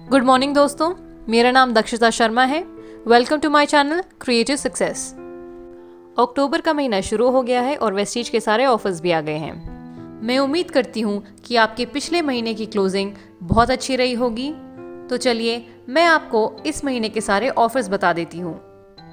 Good morning दोस्तों, मेरा नाम दक्षिता शर्मा है। Welcome to my channel creative success. अक्टूबर का महीना शुरू हो गया है और वेस्टीज के सारे ऑफर्स भी आ गए हैं। मैं उम्मीद करती हूँ कि आपके पिछले महीने की क्लोजिंग बहुत अच्छी रही होगी। तो चलिए मैं आपको इस महीने के सारे ऑफर्स बता देती हूँ।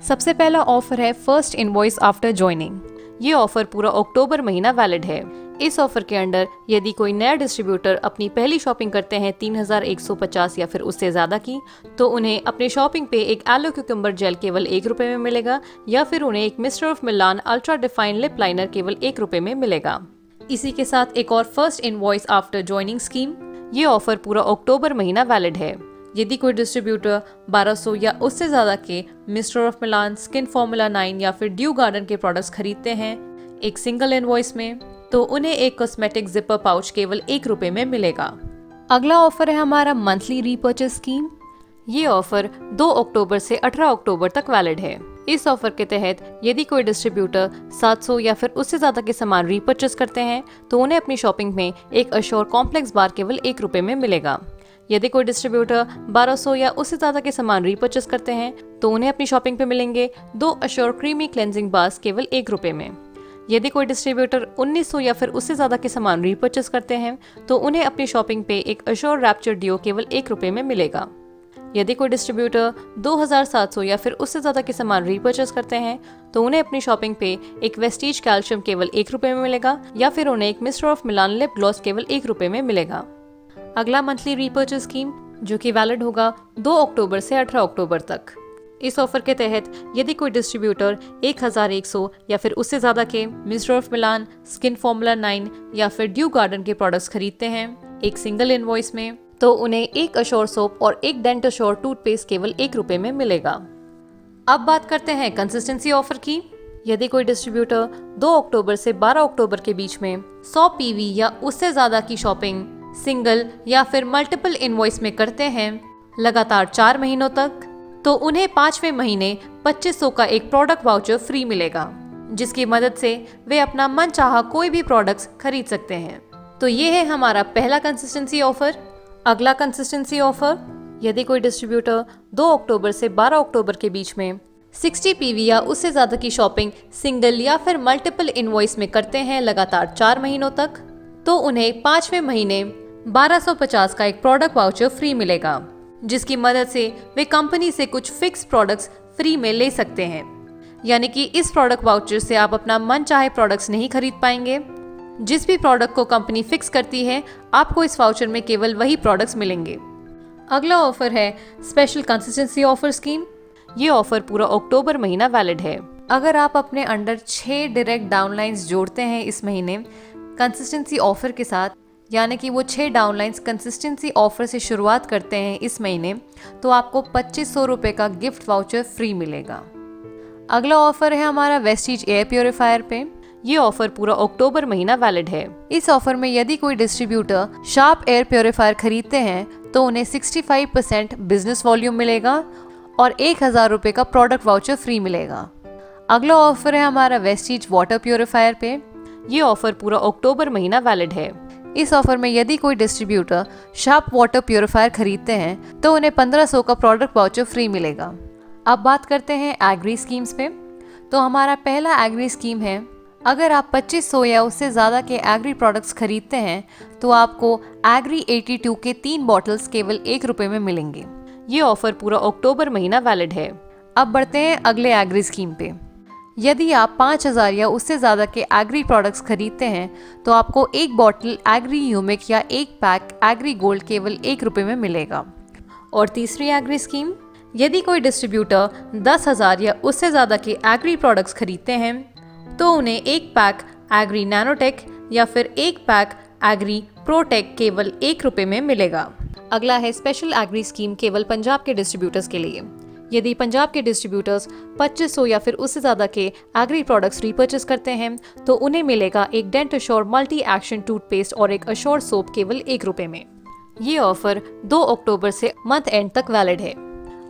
सबसे पहला ऑफर है फर्स्ट इनवॉइस आफ्टर ज्वाइनिंग। ये ऑफर पूरा अक्टूबर महीना वैलिड है। इस ऑफर के अंडर यदि कोई नया डिस्ट्रीब्यूटर अपनी पहली शॉपिंग करते हैं 3150 या फिर उससे ज़्यादा की, तो उन्हें अपने शॉपिंग पे एक एलो क्यूकम्बर जेल केवल ₹1 में मिलेगा, या फिर उन्हें एक mister of Milan ultra define lip liner केवल ₹1 में मिलेगा। इसी के साथ एक और first invoice after joining scheme. ये ऑफर पूरा अक्टूबर महीना वैलिड है। यदि कोई डिस्ट्रीब्यूटर 1200 या उससे ज़्यादा के mister of Milan, skin formula 9 या फिर ड्यू गार्डन के प्रोडक्ट्स खरीदते हैं एक सिंगल इनवॉइस में, तो उन्हें एक कॉस्मेटिक जिपर पाउच केवल ₹1 में मिलेगा। अगला ऑफर है हमारा मंथली रीपर्चेस स्कीम। ये ऑफर 2 अक्टूबर से 18 अक्टूबर तक वैलिड है। इस ऑफर के तहत यदि कोई डिस्ट्रीब्यूटर 700 या फिर उससे ज़्यादा के सामान रीपर्चेस करते हैं, तो उन्हें अपनी शॉपिंग में एक अश्योर कॉम्प्लेक्स बार केवल ₹1 में मिलेगा। यदि कोई डिस्ट्रीब्यूटर 1200 या उससे ज़्यादा के सामान रीपर्चेस करते हैं, तो उन्हें अपनी शॉपिंग पे मिलेंगे 2 अश्योर क्रीमी क्लेंजिंग बार्स केवल ₹1 में। यदि कोई डिस्ट्रीब्यूटर 1900 या फिर उससे ज़्यादा के सामान रीपर्चेस करते हैं, तो उन्हें अपनी शॉपिंग पे एक अश्योर रैप्चर डिओ केवल ₹1 में मिलेगा। यदि कोई डिस्ट्रीब्यूटर 2700 या फिर उससे ज़्यादा के सामान रीपर्चेस करते हैं, तो उन्हें अपनी शॉपिंग पे एक वेस्टीज कैल्शियम केवल ₹1 में मिलेगा, या फिर उन्हें एक mister of Milan lip gloss केवल ₹1 में मिलेगा। अगला मंथली रीपर्चेस स्कीम जो कि वैलिड होगा 2 अक्टूबर से 18 अक्टूबर तक। इस ऑफर के तहत यदि कोई डिस्ट्रीब्यूटर 1100 या फिर उससे ज़्यादा के mister of Milan, skin formula 9 या फिर ड्यू गार्डन के प्रोडक्ट्स खरीदते हैं एक सिंगल इनवॉइस में, तो उन्हें एक अश्योर सोप और एक डेंट अश्योर टूथपेस्ट केवल ₹1 में मिलेगा। अब बात करते हैं कंसिस्टेंसी ऑफर की। यदि कोई डिस्ट्रीब्यूटर 2 अक्टूबर से 12 अक्टूबर के बीच में 100 PV या उससे ज़्यादा की शॉपिंग सिंगल या फिर मल्टीपल इनवॉइस में करते हैं लगातार 4 महीनों तक, तो उन्हें 5वें महीने 2500 का एक प्रोडक्ट वाउचर फ्री मिलेगा, जिसकी मदद से वे अपना मनचाहा कोई भी प्रोडक्ट्स खरीद सकते हैं। तो ये है हमारा पहला कंसिस्टेंसी ऑफर। अगला कंसिस्टेंसी ऑफर, यदि कोई डिस्ट्रीब्यूटर 2 अक्टूबर से 12 अक्टूबर के बीच में 60 PV या उससे ज़्यादा की शॉपिंग सिंगल या फिर मल्टीपल इनवॉइस में करते हैं लगातार 4 महीनों तक, तो उन्हें 5वें महीने 1250 का एक प्रोडक्ट वाउचर फ्री मिलेगा, जिसकी मदद से वे कंपनी से कुछ फिक्स प्रोडक्ट्स फ्री में ले सकते हैं। यानी कि इस प्रोडक्ट वाउचर से आप अपना मन चाहे प्रोडक्ट्स नहीं खरीद पाएंगे। जिस भी प्रोडक्ट को कंपनी फिक्स करती है, आपको इस वाउचर में केवल वही प्रोडक्ट्स मिलेंगे। अगला ऑफर है स्पेशल कंसिस्टेंसी ऑफर स्कीम। ये ऑफर पूरा अक्टूबर महीना वैलिड है। अगर आप अपने अंडर 6 डायरेक्ट डाउनलाइंस जोड़ते हैं इस महीने कंसिस्टेंसी ऑफर के साथ, यानी कि वो 6 डाउनलाइंस कंसिस्टेंसी ऑफर से शुरुआत करते हैं इस महीने, तो आपको ₹2500 का गिफ्ट वाउचर फ्री मिलेगा। अगला ऑफर है हमारा वेस्टीज एयर प्योरीफायर पे। ये ऑफर पूरा अक्टूबर महीना वैलिड है। इस ऑफर में यदि कोई डिस्ट्रीब्यूटर शार्प एयर प्योरीफायर खरीदते हैं, तो उन्हें 65% बिजनेस वॉल्यूम मिलेगा और ₹1000 का प्रोडक्ट वाउचर फ्री मिलेगा। अगला ऑफर है हमारा वेस्टीज वाटर प्योरीफायर पे। ये ऑफर पूरा अक्टूबर महीना वैलिड है। इस ऑफर में यदि कोई डिस्ट्रीब्यूटर शार्प वाटर प्योरीफायर खरीदते हैं, तो उन्हें 1500 का प्रोडक्ट वाउचर फ्री मिलेगा। अब बात करते हैं एग्री स्कीम्स पे। तो हमारा पहला एग्री स्कीम है, अगर आप 2500 या उससे ज़्यादा के एग्री प्रोडक्ट्स खरीदते हैं, तो आपको एग्री 82 के 3 बॉटल्स केवल ₹1 में मिलेंगे। ये ऑफर पूरा अक्टूबर महीना वैलिड है। अब बढ़ते हैं अगले एग्री स्कीम पे। यदि आप 5000 या उससे ज़्यादा के एग्री प्रोडक्ट्स खरीदते हैं, तो आपको एक बॉटल एग्री ह्यूमिक या एक पैक एग्री गोल्ड केवल ₹1 में मिलेगा। और तीसरी एग्री स्कीम, यदि कोई डिस्ट्रीब्यूटर 10,000 या उससे ज़्यादा के एग्री प्रोडक्ट्स खरीदते हैं, तो उन्हें एक पैक एग्री नैनोटेक या फिर एक पैक एग्री प्रोटेक केवल ₹1 में मिलेगा। अगला है स्पेशल एग्री स्कीम केवल पंजाब के डिस्ट्रीब्यूटर्स के लिए। यदि पंजाब के डिस्ट्रीब्यूटर्स 2500 या फिर उससे ज़्यादा के एग्री प्रोडक्ट्स रीपर्चेस करते हैं, तो उन्हें मिलेगा एक dent assure multi action toothpaste और एक अश्योर सोप केवल ₹1 में। ये ऑफर 2 अक्टूबर से मंथ एंड तक वैलिड है।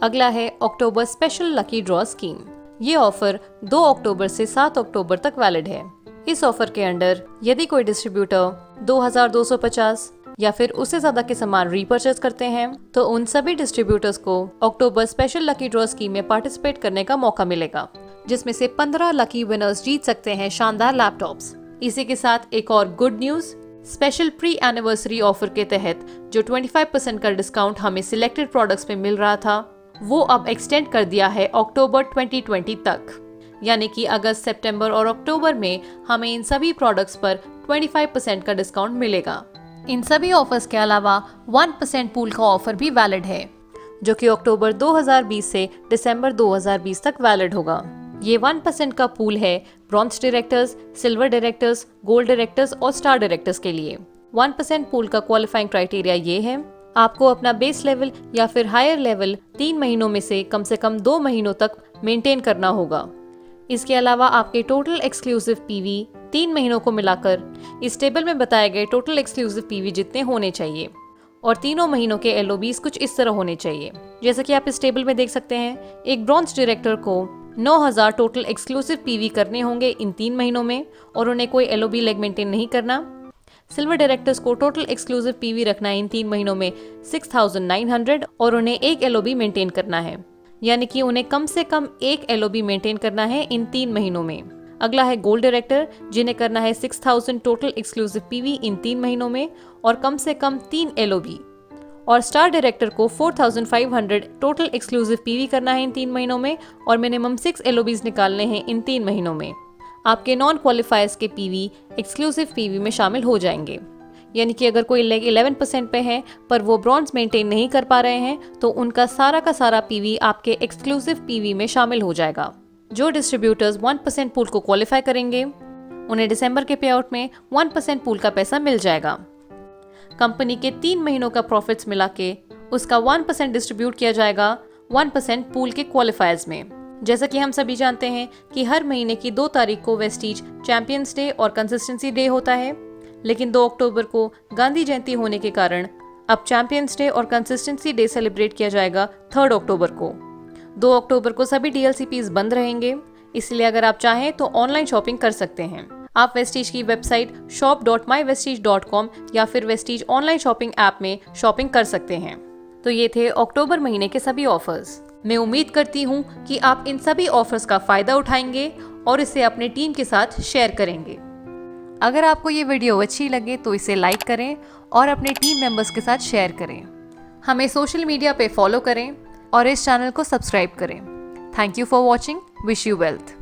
अगला है अक्टूबर स्पेशल लकी ड्रॉ स्कीम। ये ऑफर 2 अक्टूबर से 7 अक्टूबर तक वैलिड है। इस ऑफर के अंडर यदि कोई डिस्ट्रीब्यूटर 2250 या फिर उससे ज़्यादा के सामान रीपर्चेज करते हैं तो उन सभी डिस्ट्रीब्यूटर्स को अक्टूबर स्पेशल लकी ड्रॉ स्कीम में पार्टिसिपेट करने का मौका मिलेगा, जिसमें से 15 लकी विनर्स जीत सकते हैं शानदार लैपटॉप्स। इसी के साथ एक और good news, special pre anniversary offer के तहत जो 25% का डिस्काउंट हमें सिलेक्टेड प्रोडक्ट्स पे मिल रहा था वो अब एक्सटेंड कर दिया है अक्टूबर 2020 तक। यानी कि अगस्त, सितंबर और अक्टूबर में हमें इन सभी प्रोडक्ट्स पर 25% का डिस्काउंट मिलेगा। इन सभी ऑफर्स के अलावा 1% पूल का ऑफर भी वैलिड है, जो कि अक्टूबर 2020 से दिसंबर 2020 तक वैलिड होगा। ये 1% का पूल है bronze directors, silver directors, gold directors और स्टार डायरेक्टर्स के लिए। 1% पूल का क्वालिफाइंग क्राइटेरिया ये है, आपको अपना बेस लेवल या फिर हायर लेवल 3 महीनों में से कम 2 महीनों तक मेंटेन करना होगा। इसके अलावा आपके टोटल एक्सक्लूसिव पीवी 3 महीनों को मिलाकर इस टेबल में बताए गए टोटल एक्सक्लूसिव पीवी जितने होने चाहिए, और तीनों महीनों के एलओबीज कुछ इस तरह होने चाहिए। जैसा कि आप इस टेबल में देख सकते हैं, एक ब्रॉन्ज डायरेक्टर को 9000 टोटल एक्सक्लूसिव पीवी करने होंगे इन 3 महीनों में और उन्हें कोई एलओबी लेग मेंटेन नहीं करना। सिल्वर डायरेक्टर्स को टोटल एक्सक्लूसिव पीवी रखना है इन 3 महीनों में 6900 और उन्हें एक एलओबी मेंटेन करना है, यानी कि उन्हें कम से कम एक एलओबी मेंटेन करना है इन 3 महीनों में। अगला है गोल्ड डायरेक्टर, जिन्हें करना है 6000 टोटल एक्सक्लूसिव पीवी इन 3 महीनों में और कम से कम 3 एलओबी। और स्टार डायरेक्टर को 4500 टोटल एक्सक्लूसिव पीवी करना है इन 3 महीनों में और मिनिमम 6 एलओबीज निकालने हैं इन 3 महीनों में। आपके नॉन क्वालिफायर्स के पीवी एक्सक्लूसिव पीवी में शामिल हो जाएंगे, यानी कि अगर कोई लेग 11% पे है पर वो ब्रॉन्ज मेंटेन नहीं कर पा रहे हैं तो उनका सारा का सारा पीवी आपके एक्सक्लूसिव पीवी में शामिल हो जाएगा। जो डिस्ट्रीब्यूटर्स 1% पूल को क्वालिफाई करेंगे उन्हें दिसंबर के पे आउट में 1% पूल का पैसा मिल जाएगा। कंपनी के 3 महीनों का प्रॉफिट्स मिला के उसका 1% डिस्ट्रीब्यूट किया जाएगा 1% पूल के क्वालिफायर्स में। जैसा कि हम सभी जानते हैं कि हर महीने की 2 तारीख को वेस्टीज चैंपियंस डे और कंसिस्टेंसी डे होता है, लेकिन 2 अक्टूबर को गांधी जयंती होने के कारण अब चैंपियंस डे और कंसिस्टेंसी डे सेलिब्रेट किया जाएगा 3 अक्टूबर को। 2 अक्टूबर को सभी डीएलसीपीज बंद रहेंगे, इसलिए अगर आप चाहें तो ऑनलाइन शॉपिंग कर सकते हैं। आप वेस्टीज की वेबसाइट shop.mywestige.com या फिर वेस्टीज ऑनलाइन शॉपिंग ऐप में शॉपिंग कर सकते हैं। तो ये थे अक्टूबर महीने के सभी ऑफर्स। मैं उम्मीद करती हूँ कि आप इन सभी ऑफर्स का फायदा उठाएंगे और इसे अपने टीम के साथ शेयर करेंगे। अगर आपको ये वीडियो अच्छी लगे तो इसे लाइक करें और अपने टीम मेंबर्स के साथ शेयर करें। हमें सोशल मीडिया पे फॉलो करें और इस चैनल को सब्सक्राइब करें। Thank you for watching. Wish you wealth.